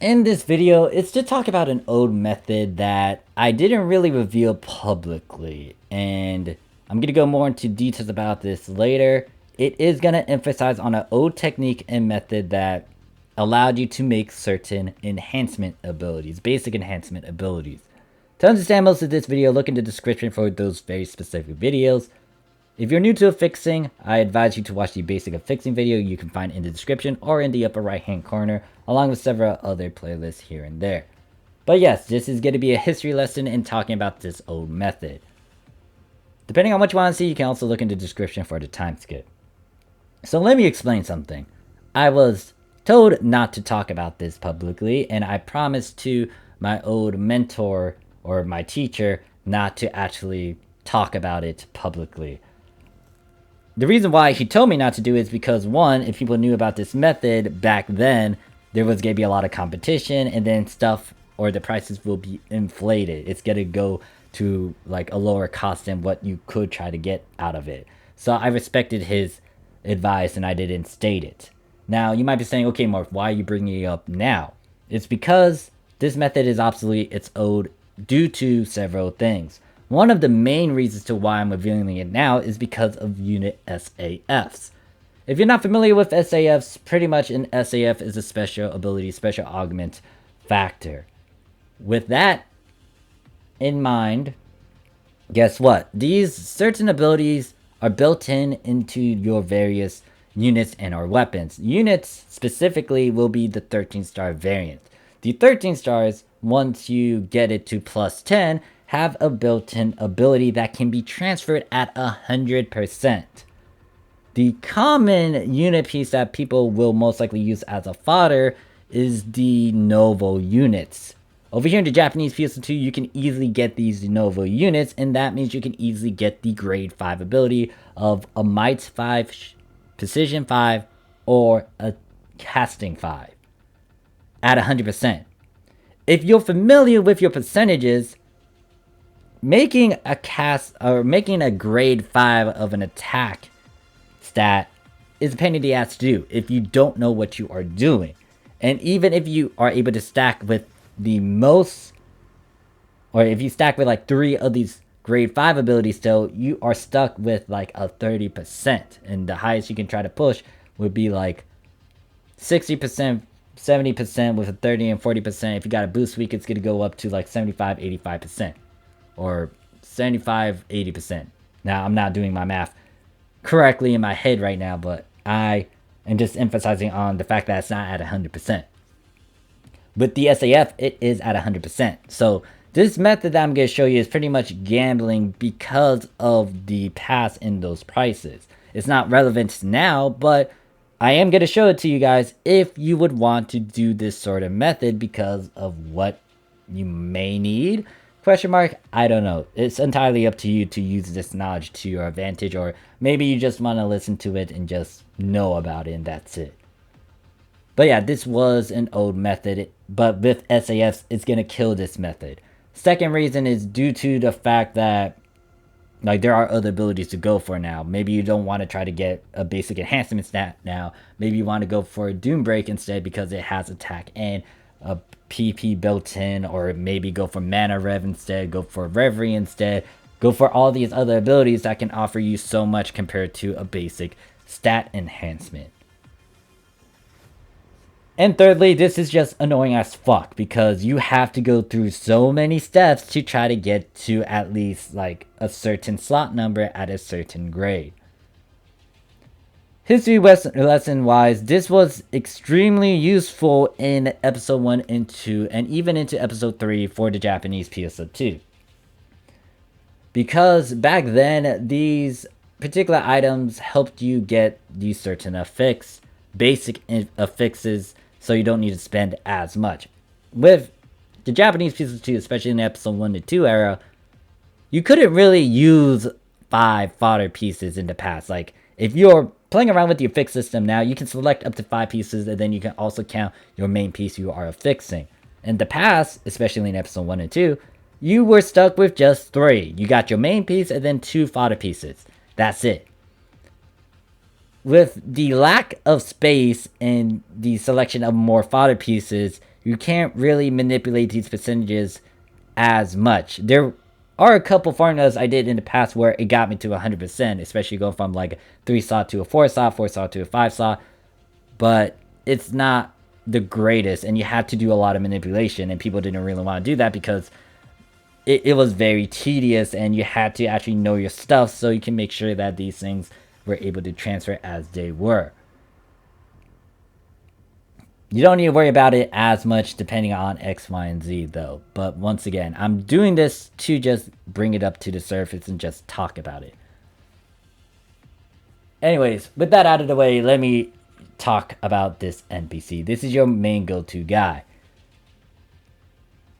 In this video, it's to talk about an old method that I didn't really reveal publicly, and I'm gonna go more into details about this later. It is gonna emphasize on an old technique and method that allowed you to make certain enhancement abilities, basic enhancement abilities. To understand most of this video, look in the description for those very specific videos. If you're new to affixing, I advise you to watch the basic affixing video you can find in the description or in the upper right hand corner, along with several other playlists here and there. But yes, this is going to be a history lesson in talking about this old method. Depending on what you want to see, you can also look in the description for the time skip. So let me explain something. I was told not to talk about this publicly, and I promised to my old mentor or my teacher not to actually talk about it publicly. The reason why he told me not to do it is because, one, if people knew about this method back then, there was going to be a lot of competition, and then stuff or the prices will be inflated. It's going to go to like a lower cost than what you could try to get out of it. So I respected his advice and I didn't state it. Now, you might be saying, okay, Mark, why are you bringing it up now? It's because this method is obsolete. It's old due to several things. One of the main reasons to why I'm revealing it now is because of unit SAFs. If you're not familiar with SAFs, pretty much an SAF is a special ability, special augment factor. With that in mind, guess what? These certain abilities are built into your various units and or weapons. Units specifically will be the 13-star variant. The 13 stars, once you get it to plus 10, have a built-in ability that can be transferred at 100%. The common unit piece that people will most likely use as a fodder is the Novo units. Over here in the Japanese PSO2, you can easily get these Novo units, and that means you can easily get the grade 5 ability of a Might 5, Precision 5, or a Casting 5 at 100%. If you're familiar with your percentages, making a grade 5 of an attack stat is a pain in the ass to do if you don't know what you are doing. And even if you are able to stack with the most, or if you stack with like 3 of these grade 5 abilities still, you are stuck with like a 30%. And the highest you can try to push would be like 60%, 70% with a 30 and 40%. If you got a boost week, it's going to go up to like 75, 85%. Or 75, 80%. Now, I'm not doing my math correctly in my head right now, but I am just emphasizing on the fact that it's not at 100%. With the SAF, it is at 100%. So this method that I'm going to show you is pretty much gambling because of the past in those prices. It's not relevant now, but I am going to show it to you guys if you would want to do this sort of method because of what you may need. Question mark? I don't know. It's entirely up to you to use this knowledge to your advantage, or maybe you just want to listen to it and just know about it and that's it. But yeah, this was an old method, but with SAFs, it's going to kill this method. Second reason is due to the fact that like there are other abilities to go for now. Maybe you don't want to try to get a basic enhancement stat now. Maybe you want to go for a Doom Break instead because it has attack and a PP built in, or maybe go for Mana Rev instead, go for Reverie instead, go for all these other abilities that can offer you so much compared to a basic stat enhancement. And thirdly, this is just annoying as fuck because you have to go through so many steps to try to get to at least like a certain slot number at a certain grade. History lesson wise, this was extremely useful in episode 1 and 2 and even into episode 3 for the Japanese PSO2. Because back then, these particular items helped you get these certain basic affixes, so you don't need to spend as much. With the Japanese PSO2, especially in the episode 1 to 2 era, you couldn't really use 5 fodder pieces in the past. Like, if you're playing around with the affix system now, you can select up to 5 pieces, and then you can also count your main piece you are affixing. In the past, especially in episode 1 and 2, you were stuck with just 3. You got your main piece and then 2 fodder pieces. That's it. With the lack of space and the selection of more fodder pieces, you can't really manipulate these percentages as much. There are a couple formulas I did in the past where it got me to 100%, especially going from like a 3 slot to a 4 slot, 4 slot to a 5 slot, but it's not the greatest, and you had to do a lot of manipulation, and people didn't really want to do that because it was very tedious, and you had to actually know your stuff so you can make sure that these things were able to transfer as they were. You don't need to worry about it as much depending on X, Y, and Z though. But once again, I'm doing this to just bring it up to the surface and just talk about it. Anyways, with that out of the way, let me talk about this NPC. This is your main go-to guy.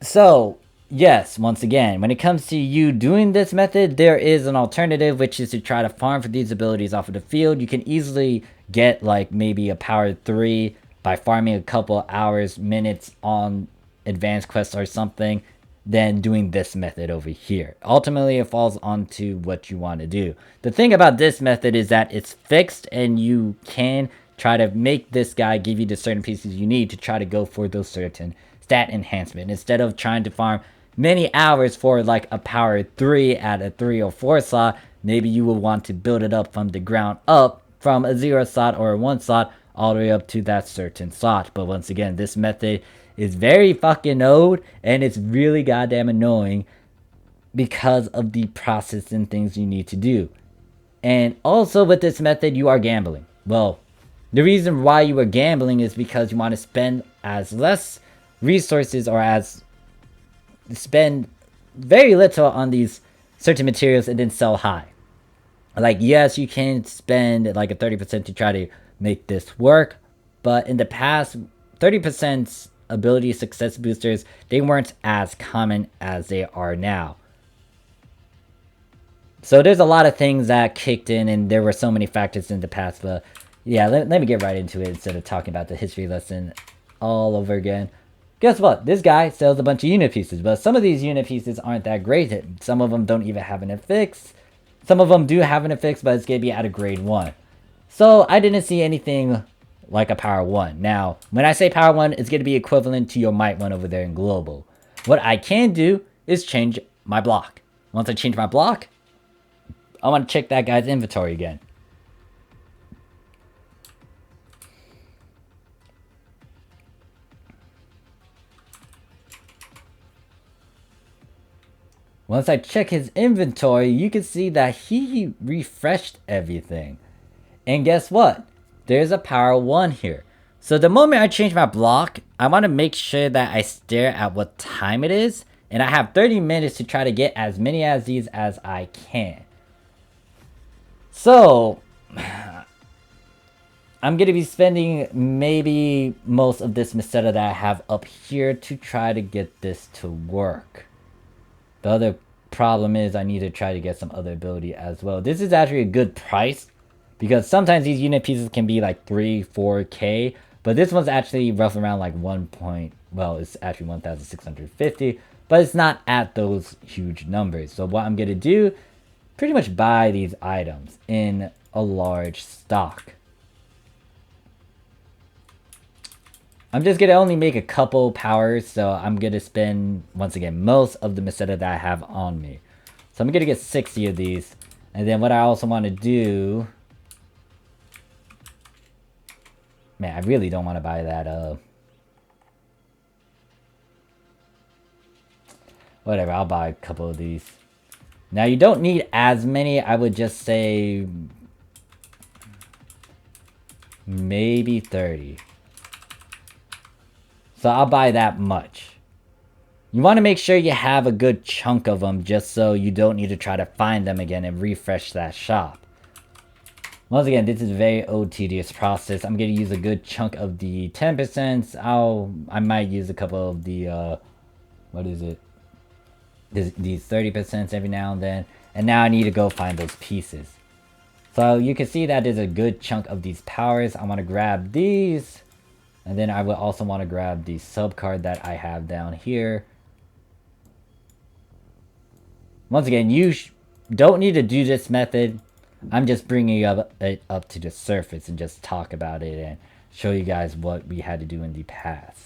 So, yes, once again, when it comes to you doing this method, there is an alternative, which is to try to farm for these abilities off of the field. You can easily get like maybe a power 3 by farming a couple hours, minutes on advanced quests or something, than doing this method over here. Ultimately, it falls onto what you want to do. The thing about this method is that it's fixed, and you can try to make this guy give you the certain pieces you need to try to go for those certain stat enhancement. Instead of trying to farm many hours for like a power 3 at a 3 or 4 slot, maybe you will want to build it up from the ground up, from a 0 slot or a 1 slot, all the way up to that certain slot. But once again, this method is very fucking old, and it's really goddamn annoying because of the process and things you need to do. And also with this method, you are gambling. Well, the reason why you are gambling is because you want to spend as less resources, or as spend very little on these certain materials and then sell high. Like, yes, you can spend like a 30% to try to make this work, but in the past, 30% ability success boosters, they weren't as common as they are now. So there's a lot of things that kicked in, and there were so many factors in the past. But yeah, let me get right into it instead of talking about the history lesson all over again. Guess what? This guy sells a bunch of unit pieces, but some of these unit pieces aren't that great. Some of them don't even have an affix. Some of them do have an affix, but it's going to be at a grade 1. So I didn't see anything like a power 1. Now, when I say power 1, it's going to be equivalent to your might 1 over there in global. What I can do is change my block. Once I change my block, I want to check that guy's inventory again. Once I check his inventory, you can see that he refreshed everything. And guess what? There's a power 1 here. So the moment I change my block, I want to make sure that I stare at what time it is. And I have 30 minutes to try to get as many as these as I can. So, I'm going to be spending maybe most of this meseta that I have up here to try to get this to work. The other problem is I need to try to get some other ability as well. This is actually a good price, because sometimes these unit pieces can be like 3-4k, but this one's actually roughly around like well, it's actually 1,650, but it's not at those huge numbers. So what I'm going to do, pretty much buy these items in a large stock. I'm just going to only make a couple powers, so I'm going to spend, once again, most of the meseta that I have on me. So I'm going to get 60 of these. And then what I also want to do... Man, I really don't want to buy that, Whatever, I'll buy a couple of these. Now, you don't need as many. I would just say... maybe 30. So I'll buy that much. You want to make sure you have a good chunk of them, just so you don't need to try to find them again and refresh that shop. Once again, this is a very old, tedious process. I'm going to use a good chunk of the 10%. I might use a couple of the, what is it? These 30% every now and then. And now I need to go find those pieces. So you can see that there's a good chunk of these powers. I want to grab these. And then I will also want to grab the sub card that I have down here. Once again, you don't need to do this method. I'm just bringing it up to the surface and just talk about it and show you guys what we had to do in the past.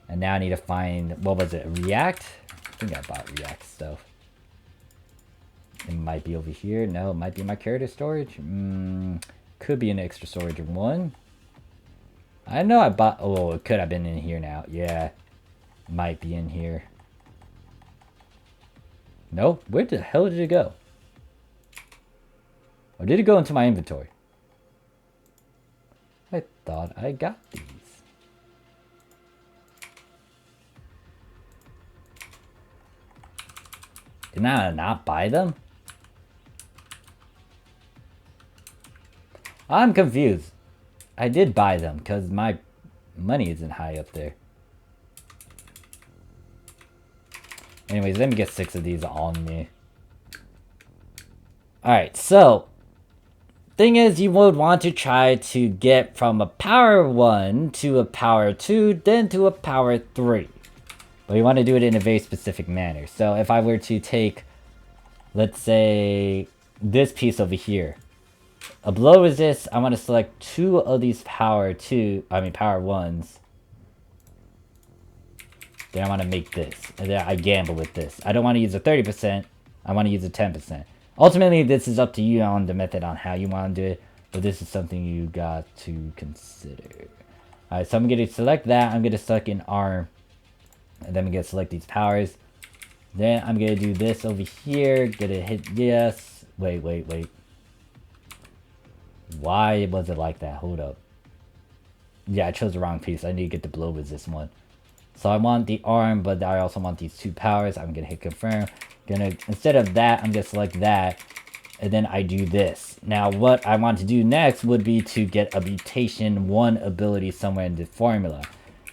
And now I need to find, what was it, React? I think I bought React stuff. It might be over here. No, it might be my character storage. Could be an extra storage one. I know I bought, oh, it could have been in here now. Yeah, might be in here. No, where the hell did it go? Or did it go into my inventory? I thought I got these. Did I not buy them? I'm confused. I did buy them because my money isn't high up there. Anyways, let me get 6 of these on me. Alright, so thing is, you would want to try to get from a power 1 to a power 2, then to a power 3. But you want to do it in a very specific manner. So if I were to take, let's say, this piece over here. A blow resist, I want to select 2 of these power 1s. Then I want to make this. And then I gamble with this. I don't want to use a 30%. I want to use a 10%. Ultimately, this is up to you on the method on how you want to do it. But this is something you got to consider. Alright, so I'm going to select that. I'm going to select an arm. And then I'm going to select these powers. Then I'm going to do this over here. Gonna hit yes. Wait. Why was it like that? Hold up. Yeah, I chose the wrong piece. I need to get the blow resist one. So I want the arm, but I also want these 2 powers. I'm going to hit confirm. Instead of that, I'm going to select that. And then I do this. Now, what I want to do next would be to get a Mutation 1 ability somewhere in the formula.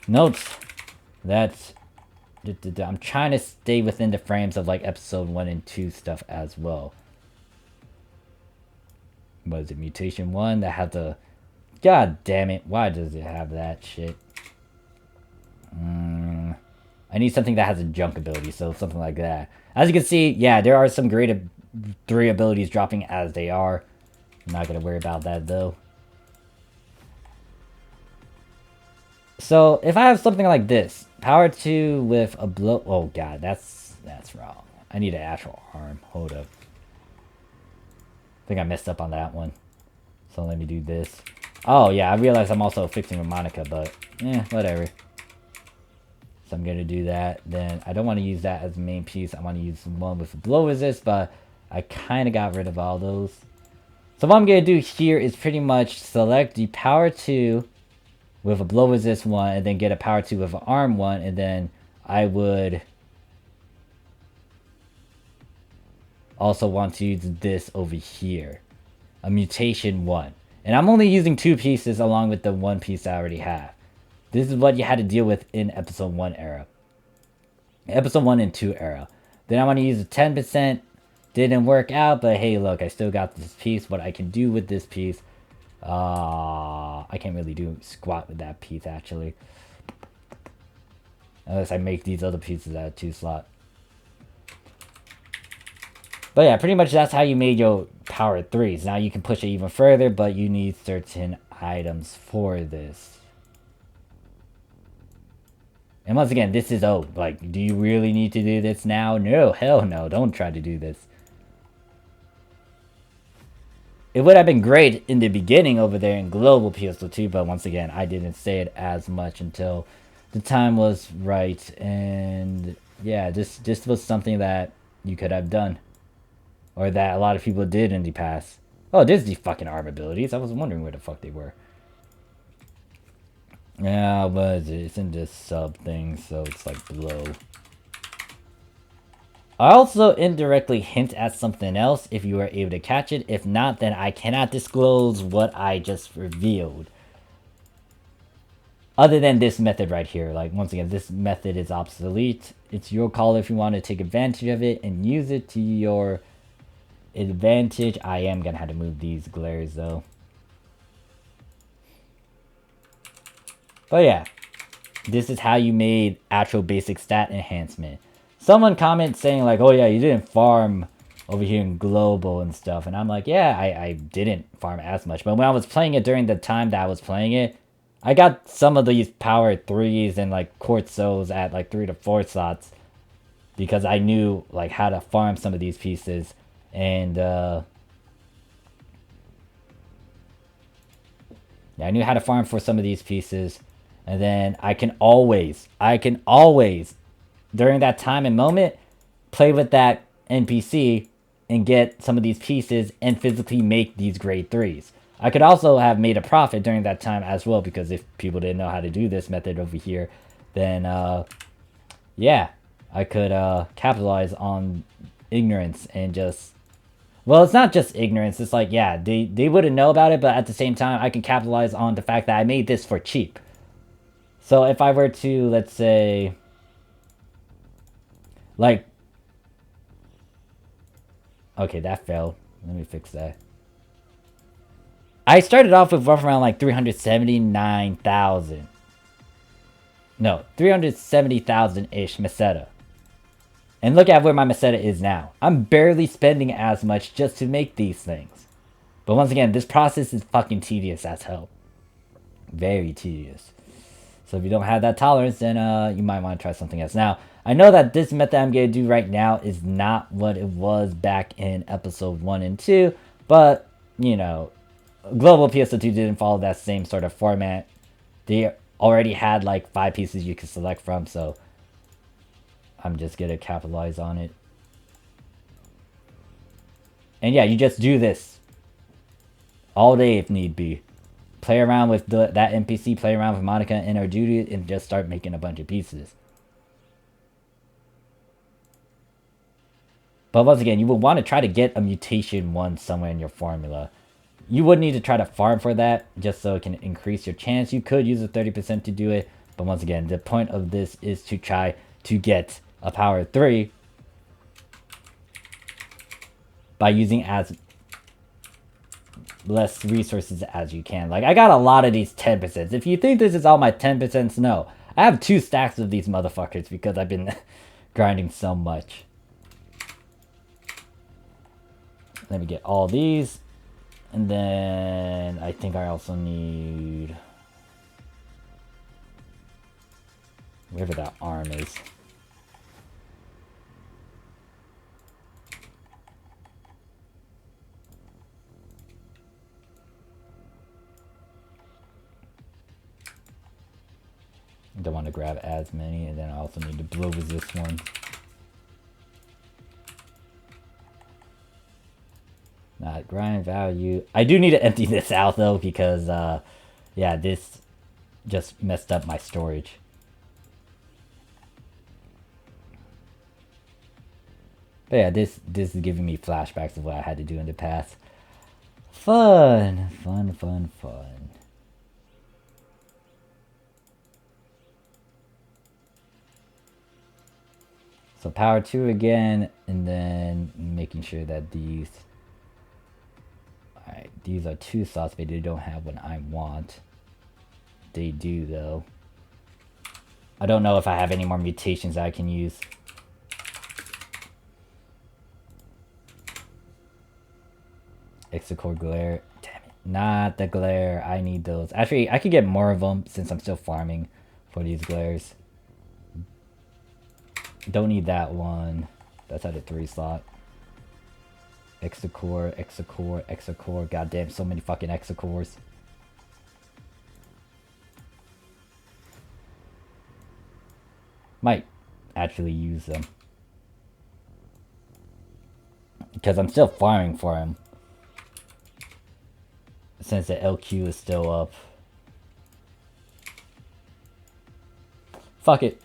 Note that I'm trying to stay within the frames of like episode 1 and 2 stuff as well. What is it? Mutation 1 that had the... God damn it. Why does it have that shit? I need something that has a junk ability, so something like that. As you can see, yeah, there are some grade 3 abilities dropping as they are. I'm not going to worry about that, though. So, if I have something like this, power 2 with a blow... Oh, God, that's wrong. I need an actual arm. Hold up. I think I messed up on that one. So, let me do this. Oh, yeah, I realize I'm also fixing with Monica, but... whatever. So, I'm going to do that. Then, I don't want to use that as the main piece. I want to use one with a blow resist, but I kind of got rid of all those. So, what I'm going to do here is pretty much select the power 2... with a blow resist 1, and then get a power 2 with an arm 1, and then I would also want to use this over here. A Mutation 1. And I'm only using 2 pieces along with the 1 piece I already have. This is what you had to deal with in episode 1 era. Episode 1 and 2 era. Then I want to use a 10%. Didn't work out, but hey, look, I still got this piece. What I can do with this piece... I can't really do squat with that piece, actually. Unless I make these other pieces out of 2 slot. But yeah, pretty much that's how you made your power 3s. Now you can push it even further, but you need certain items for this. And once again, this is old. Like, do you really need to do this now? No, hell no. Don't try to do this. It would have been great in the beginning over there in Global PSO2, but once again, I didn't say it as much until the time was right. And yeah, this was something that you could have done. Or that a lot of people did in the past. Oh, there's these fucking arm abilities. I was wondering where the fuck they were. Yeah, what is it? It's in this sub thing, so it's like below. I also indirectly hint at something else if you are able to catch it. If not, then I cannot disclose what I just revealed. Other than this method right here. Like, once again, this method is obsolete. It's your call if you want to take advantage of it and use it to your advantage. I am going to have to move these glares, though. But yeah, this is how you made actual basic stat enhancement. Someone comments saying like, oh yeah, you didn't farm over here in Global and stuff. And I'm like, yeah, I didn't farm as much. But when I was playing it during the time that I was playing it, I got some of these power 3s and like quartzos at like 3 to 4 slots because I knew like how to farm some of these pieces, and yeah, I knew how to farm for some of these pieces, and then I can always during that time and moment play with that NPC and get some of these pieces and physically make these grade 3s. I could also have made a profit during that time as well, because if people didn't know how to do this method over here, then yeah, I could capitalize on ignorance and just... Well, it's not just ignorance. It's like, yeah, they wouldn't know about it, but at the same time, I can capitalize on the fact that I made this for cheap. So if I were to, let's say, like... Okay, that failed. Let me fix that. I started off with rough around like 379,000. No, 370,000-ish Meseta. And look at where my Meseta is now. I'm barely spending as much just to make these things. But once again, this process is fucking tedious as hell. Very tedious. So if you don't have that tolerance, then you might want to try something else. Now, I know that this method I'm going to do right now is not what it was back in episode 1 and 2. But, you know, Global PSO2 didn't follow that same sort of format. They already had like 5 pieces you could select from, so I'm just going to capitalize on it. And yeah, you just do this all day if need be. Play around with that NPC, play around with Monica and her Dudu, and just start making a bunch of pieces. But once again, you will want to try to get a mutation 1 somewhere in your formula. You would need to try to farm for that, just so it can increase your chance. You could use a 30% to do it, but once again, the point of this is to try to get a power 3 by using as less resources as you can. Like, I got a lot of these 10%. If you think this is all my 10%, no. I have 2 stacks of these motherfuckers because I've been grinding so much. Let me get all these. And then I think I also need... wherever that arm is. I don't want to grab as many, and then I also need to blow resist one. Not grind value. I do need to empty this out though, because yeah, this just messed up my storage. But yeah, this is giving me flashbacks of what I had to do in the past. Fun. So power 2 again, and then making sure that these... Alright, these are 2 slots, but they don't have what I want. They do, though. I don't know if I have any more mutations I can use. Exocore glare. Damn it. Not the glare. I need those. Actually, I could get more of them since I'm still farming for these glares. Don't need that one. That's at a 3 slot. Exocore. Goddamn, so many fucking exocores. Might actually use them. Because I'm still farming for him. Since the LQ is still up. Fuck it.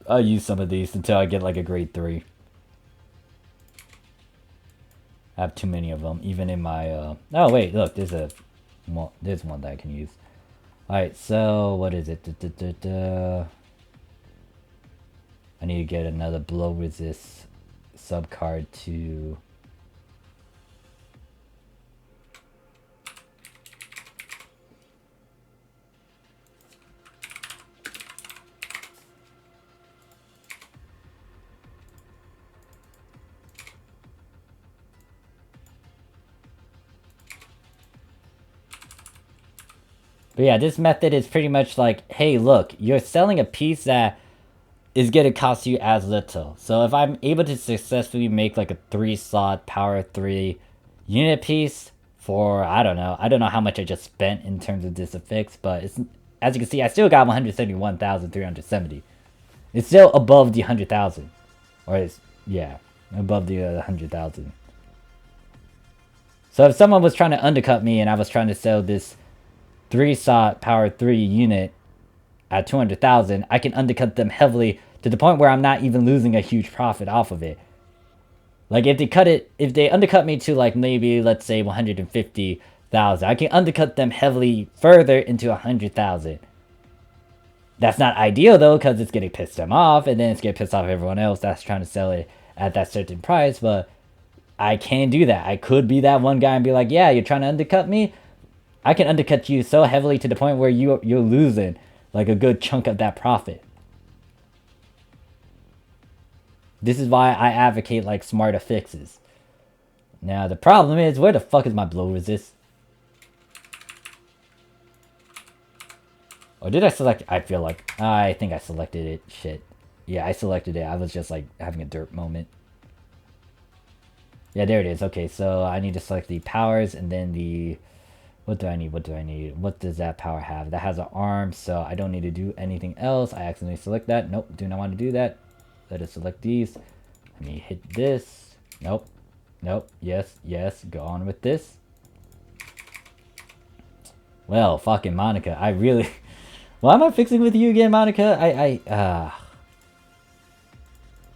I'll use some of these until I get like a grade 3. I have too many of them, even in my oh wait, look, there's one that I can use. Alright, so what is it? I need to get another blow resist sub card to... But But yeah, this method is pretty much like, hey, look, you're selling a piece that is going to cost you as little. So if I'm able to successfully make like a 3-slot power 3 unit piece for, I don't know how much I just spent in terms of this affix, but it's, as you can see, I still got 171,370. It's still above the 100,000. Or it's, yeah, above the 100,000. So if someone was trying to undercut me and I was trying to sell this 3-slot power 3 unit at 200,000, I can undercut them heavily to the point where I'm not even losing a huge profit off of it. Like if they undercut me to like maybe let's say 150,000, I can undercut them heavily further into 100,000. That's not ideal though, because it's gonna piss them off, and then it's gonna piss off everyone else that's trying to sell it at that certain price. But I can do that. I could be that one guy and be like, yeah, you're trying to undercut me? I can undercut you so heavily to the point where you're losing like a good chunk of that profit. This is why I advocate like smart affixes. Now the problem is, where the fuck is my blow resist? Or did I select? I feel like I think I selected it. Shit. Yeah, I selected it. I was just like having a derp moment. Yeah, there it is. Okay, so I need to select the powers and then the... What do I need? What do I need? What does that power have? That has an arm, so I don't need to do anything else. I accidentally select that. Nope, do not want to do that. Let us select these. Let me hit this. Nope. Nope. Yes, yes. Go on with this. Well, fucking Monica. I really... Why am I fixing with you again, Monica?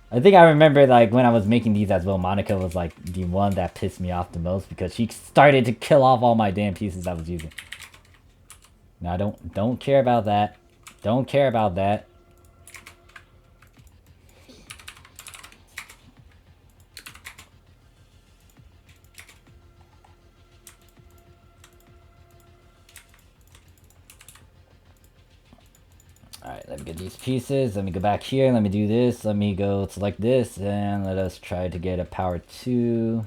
I think I remember, like, when I was making these as well, Monica was, like, the one that pissed me off the most because she started to kill off all my damn pieces I was using. No, I don't care about that. Don't care about that. Alright, let me get these pieces. Let me go back here. Let me do this. Let me go select this. And let us try to get a power 2.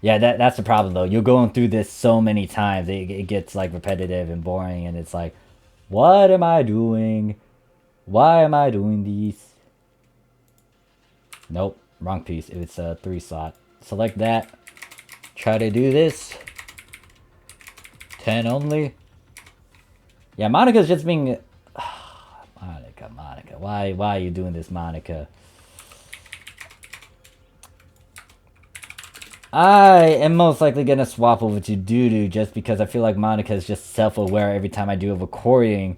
Yeah, that's the problem though. You're going through this so many times. It gets like repetitive and boring. And it's like, what am I doing? Why am I doing these? Nope, wrong piece. It's a 3-slot. Select that. Try to do this. 10 only. Yeah, Monica's just being... Monica. Why are you doing this, Monica? I am most likely going to swap over to Dudu just because I feel like Monica is just self-aware every time I do a recording.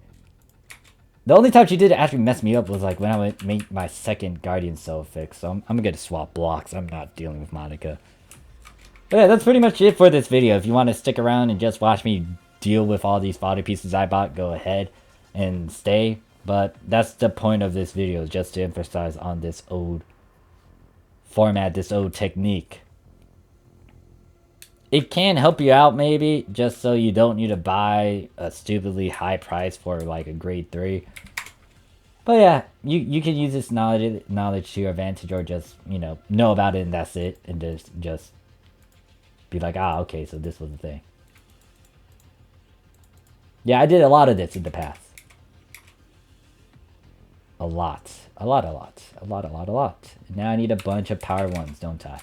The only time she did actually mess me up was like when I would make my second Guardian Soul fix. So I'm going to swap blocks. I'm not dealing with Monica. But yeah, that's pretty much it for this video. If you want to stick around and just watch me deal with all these fodder pieces I bought, go ahead and stay. But that's the point of this video, just to emphasize on this old format, this old technique. It can help you out maybe, just so you don't need to buy a stupidly high price for like a grade 3. But yeah, you can use this knowledge to your advantage, or just, you know about it and that's it. And just be like, ah, okay, so this was the thing. Yeah, I did a lot of this in the past. A lot. Now I need a bunch of power 1s, don't I?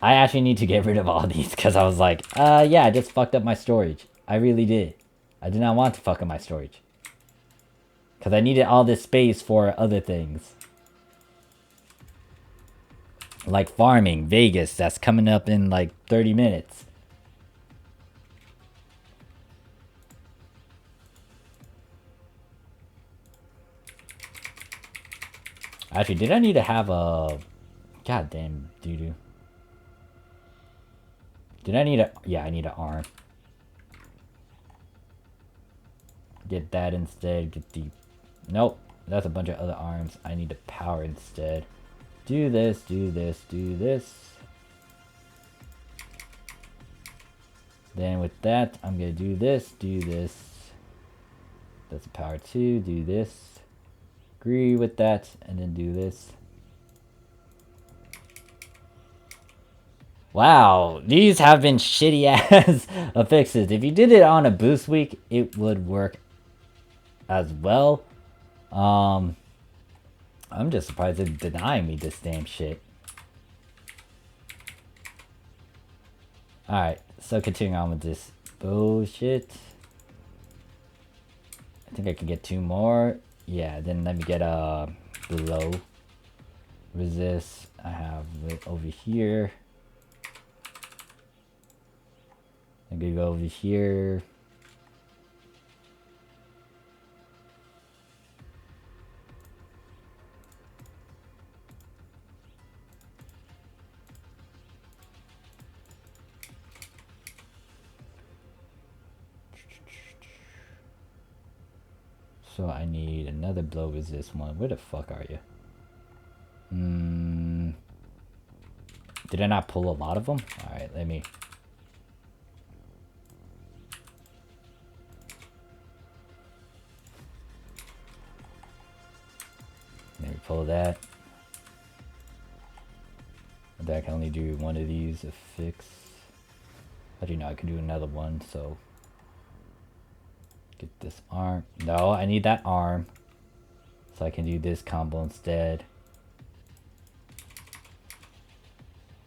I actually need to get rid of all these because I was like, yeah, I just fucked up my storage. I really did. I did not want to fuck up my storage. Because I needed all this space for other things. Like farming, Vegas, that's coming up in like 30 minutes. Actually, did I need to have a... Goddamn, Dudu. Did I need a... Yeah, I need an arm. Get that instead. Get the... Nope. That's a bunch of other arms. I need a power instead. Do this, do this, do this. Then with that, I'm going to do this, do this. That's a power 2. Do this. Agree with that. And then do this. Wow, these have been shitty ass affixes. If you did it on a boost week, it would work as well. I'm just surprised it's denying me this damn shit. Alright, so continuing on with this bullshit. I think I can get 2 more. Yeah, then let me get a below resist. I have it over here. I'm gonna go over here. So I need another blow resist one. Where the fuck are you? Did I not pull a lot of them? Alright, let me... Let me pull that. I can only do one of these affix. How do you know I can do another one, so... Get this arm. No, I need that arm. So I can do this combo instead.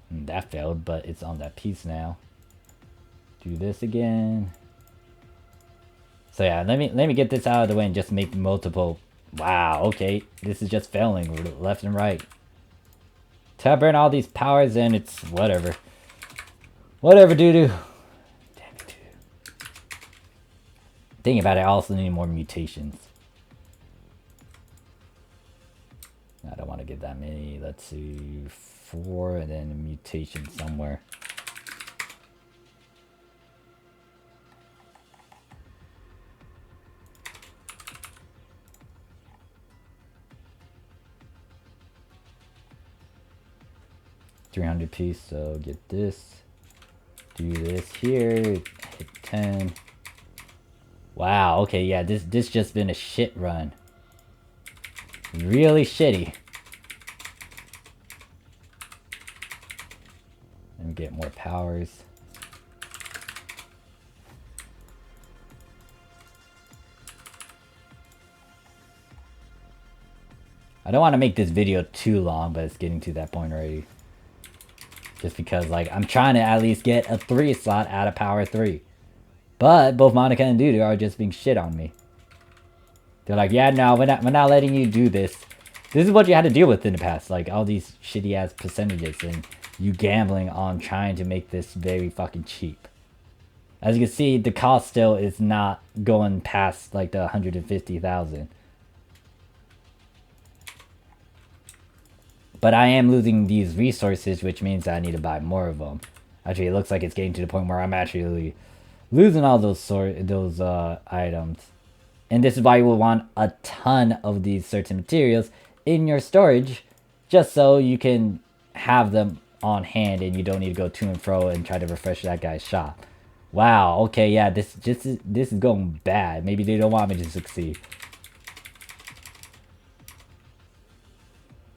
And that failed, but it's on that piece now. Do this again. So yeah, let me get this out of the way and just make multiple. Wow, okay. This is just failing left and right. Till I burn all these powers and it's whatever. Whatever, Dudu. Damn it, Dudu. Thinking about it, I also need more mutations. I don't want to get that many. Let's see, 4 and then a mutation somewhere. $300 piece, so get this. Do this here. Hit 10. Wow, okay, yeah, this just been a shit run. Really shitty. Let me get more powers. I don't want to make this video too long, but it's getting to that point already. Just because, like, I'm trying to at least get a 3 slot out of power 3. But both Monica and Dudu are just being shit on me. They're like, yeah, no, we're not letting you do this. This is what you had to deal with in the past. Like, all these shitty ass percentages and you gambling on trying to make this very fucking cheap. As you can see, the cost still is not going past, like, the 150,000. But I am losing these resources, which means I need to buy more of them. Actually, it looks like it's getting to the point where I'm actually losing all those items. And this is why you will want a ton of these certain materials in your storage, just so you can have them on hand and you don't need to go to and fro and try to refresh that guy's shop. Wow, okay, yeah, this is going bad. Maybe they don't want me to succeed.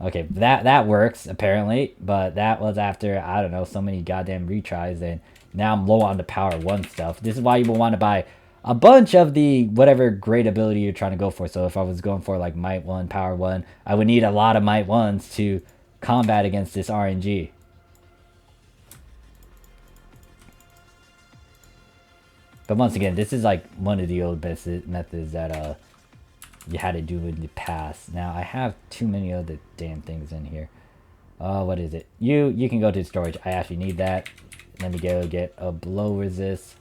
Okay, that works, apparently, but that was after, I don't know, so many goddamn retries, and now I'm low on the power 1 stuff. This is why you will want to buy a bunch of the whatever great ability you're trying to go for. So if I was going for, like, Might 1, Power 1, I would need a lot of Might 1s to combat against this RNG. But once again, this is, like, one of the old methods that, you had to do in the past. Now I have too many other damn things in here. What is it? You can go to storage. I actually need that. Let me go get a blow resist.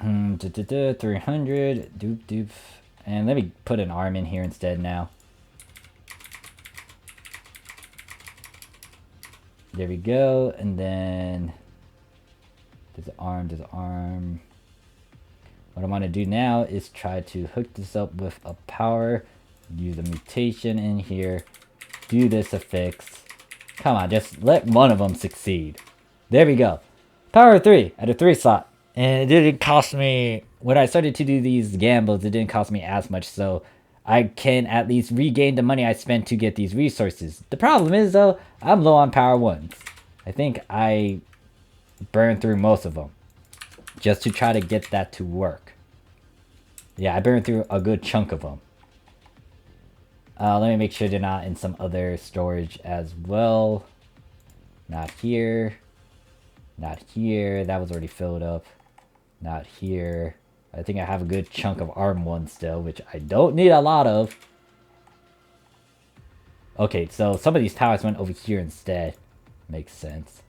$300. Doop doop. And let me put an arm in here instead now. There we go, and then there's an arm. What I want to do now is try to hook this up with a power, use a mutation in here, do this affix. Come on, just let one of them succeed. There we go. Power 3 at a 3 slot. And it didn't cost me when I started to do these gambles, it didn't cost me as much, so I can at least regain the money I spent to get these resources. The problem is, though, I'm low on power 1s. I think I burned through most of them just to try to get that to work. Yeah, I burned through a good chunk of them. Let me make sure they're not in some other storage as well. Not here. Not here. That was already filled up. Not here. I think I have a good chunk of arm 1 still, which I don't need a lot of. Okay, so some of these powers went over here instead. Makes sense.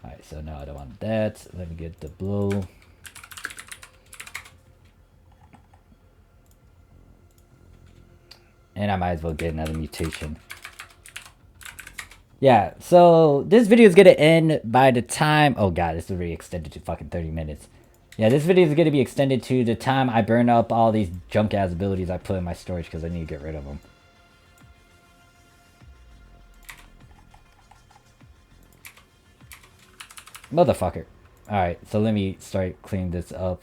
Alright, so now I don't want that. Let me get the blow. And I might as well get another mutation. Yeah, so this video is going to end by the time... Oh god, this is already extended to fucking 30 minutes. Yeah, this video is going to be extended to the time I burn up all these junk-ass abilities I put in my storage because I need to get rid of them. Motherfucker. Alright, so let me start cleaning this up.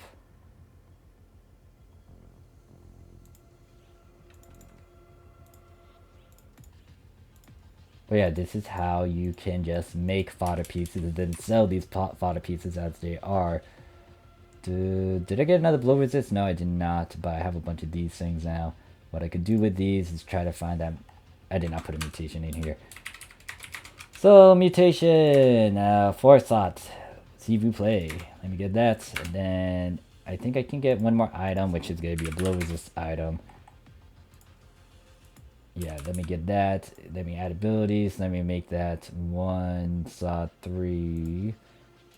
But yeah, this is how you can just make fodder pieces and then sell these fodder pieces as they are. Did I get another blow resist? No, I did not, but I have a bunch of these things now. What I could do with these is try to find that... I did not put a mutation in here. So, mutation, 4 slots. See if you play. Let me get that. And then I think I can get one more item, which is going to be a blow resist item. Yeah, let me get that. Let me add abilities. Let me make that 1 slot 3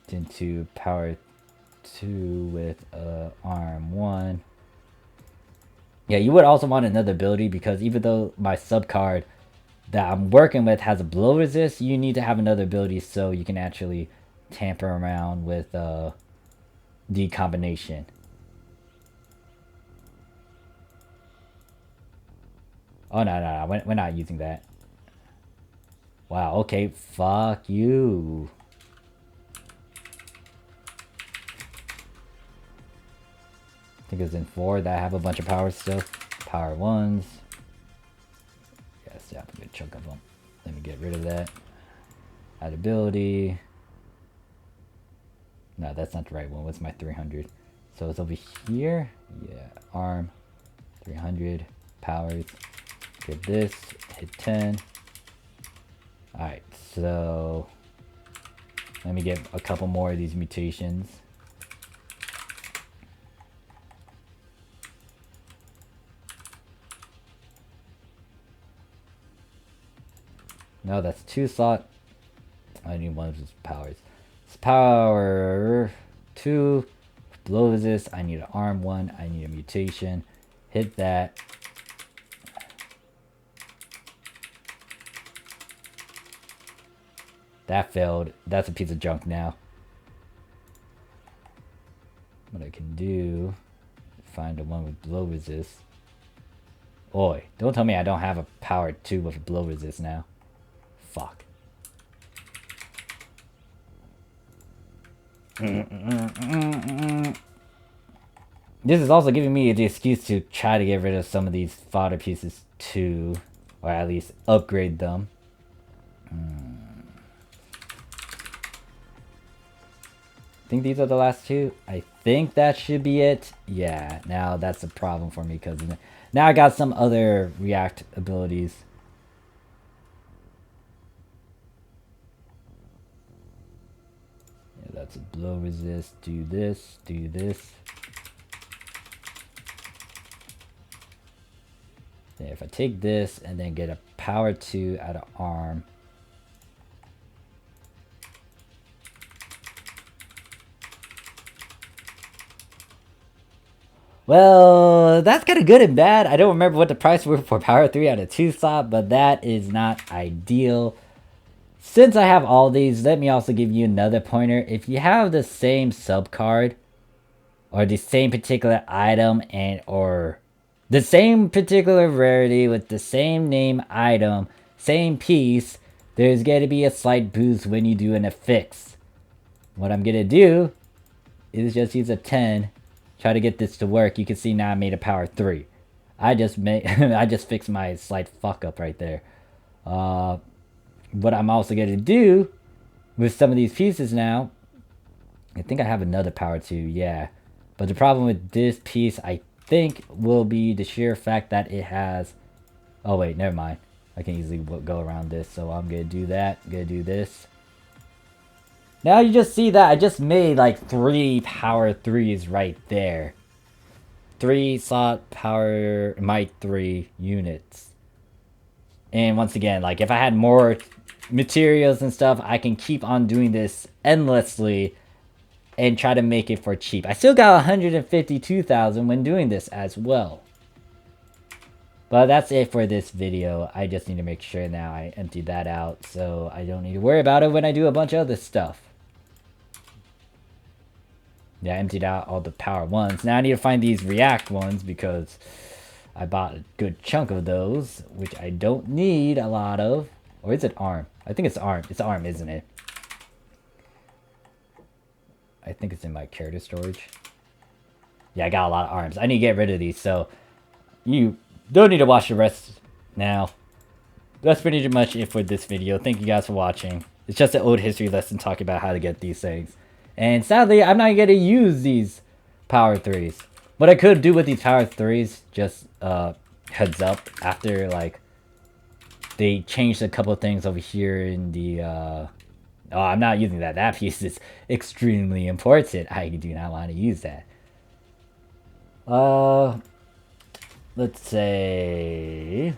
into power 2 with arm 1. Yeah, you would also want another ability because even though my sub card that I'm working with has a blow resist, you need to have another ability so you can actually tamper around with the combination. Oh, no, we're not using that. Wow, okay, fuck you. I think it's in 4 that I have a bunch of powers still. Power 1s. Yeah, still have a good chunk of them. Let me get rid of that. Add ability. No, that's not the right one. What's my 300? So it's over here. Yeah, arm. 300. Powers. Get this, hit 10. Alright, so let me get a couple more of these mutations. No, that's 2 slot. I need one of those powers. It's power 2. Blow resist. I need an arm 1. I need a mutation. Hit that. That failed. That's a piece of junk now. What I can do, find the one with blow resist. Oi, don't tell me I don't have a power 2 with a blow resist now. Fuck. This is also giving me the excuse to try to get rid of some of these fodder pieces too. Or at least upgrade them. I think these are the last 2. I think that should be it. Yeah, now that's a problem for me because now I got some other react abilities. Yeah, that's a blow resist. Do this, do this. Yeah, if I take this and then get a power 2 out of arm. Well, that's kind of good and bad. I don't remember what the price were for power 3 out of 2 slot, but that is not ideal. Since I have all these, let me also give you another pointer. If you have the same sub card or the same particular item and or the same particular rarity with the same name item, same piece, there's going to be a slight boost when you do an affix. What I'm going to do is just use a 10. Try to get this to work. You can see now I made a power 3. I just fixed my slight fuck up right there. What I'm also going to do with some of these pieces now, I think I have another power 2, yeah. But the problem with this piece, I think, will be the sheer fact that it has... Oh wait, never mind. I can easily go around this, so I'm going to do that. I'm going to do this. Now you just see that I just made like 3 power 3s right there. 3 slot power might 3 units. And once again, like if I had more materials and stuff, I can keep on doing this endlessly and try to make it for cheap. I still got 152,000 when doing this as well. But that's it for this video. I just need to make sure now I empty that out so I don't need to worry about it when I do a bunch of other stuff. Yeah, I emptied out all the power 1s. Now I need to find these react ones because I bought a good chunk of those, which I don't need a lot of. Or is it ARM? I think it's ARM. It's ARM, isn't it? I think it's in my character storage. Yeah, I got a lot of ARMs. I need to get rid of these, so you don't need to watch the rest now. That's pretty much it for this video. Thank you guys for watching. It's just an old history lesson talking about how to get these things. And sadly, I'm not going to use these power 3s. What I could do with these power 3s, just heads up, after like they changed a couple things over here in the... oh, I'm not using that. That piece is extremely important. I do not want to use that. Let's say...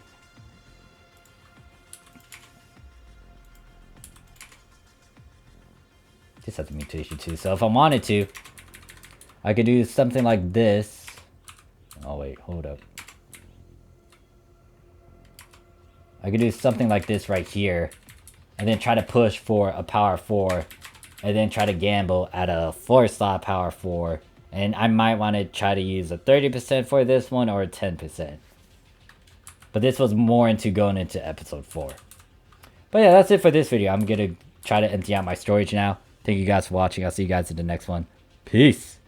This has a mutation too, so if I wanted to, I could do something like this. Oh wait, hold up. I could do something like this right here, and then try to push for a power 4, and then try to gamble at a 4-slot power 4, and I might want to try to use a 30% for this one or a 10%. But this was more into going into episode 4. But yeah, that's it for this video. I'm gonna try to empty out my storage now. Thank you guys for watching. I'll see you guys in the next one. Peace.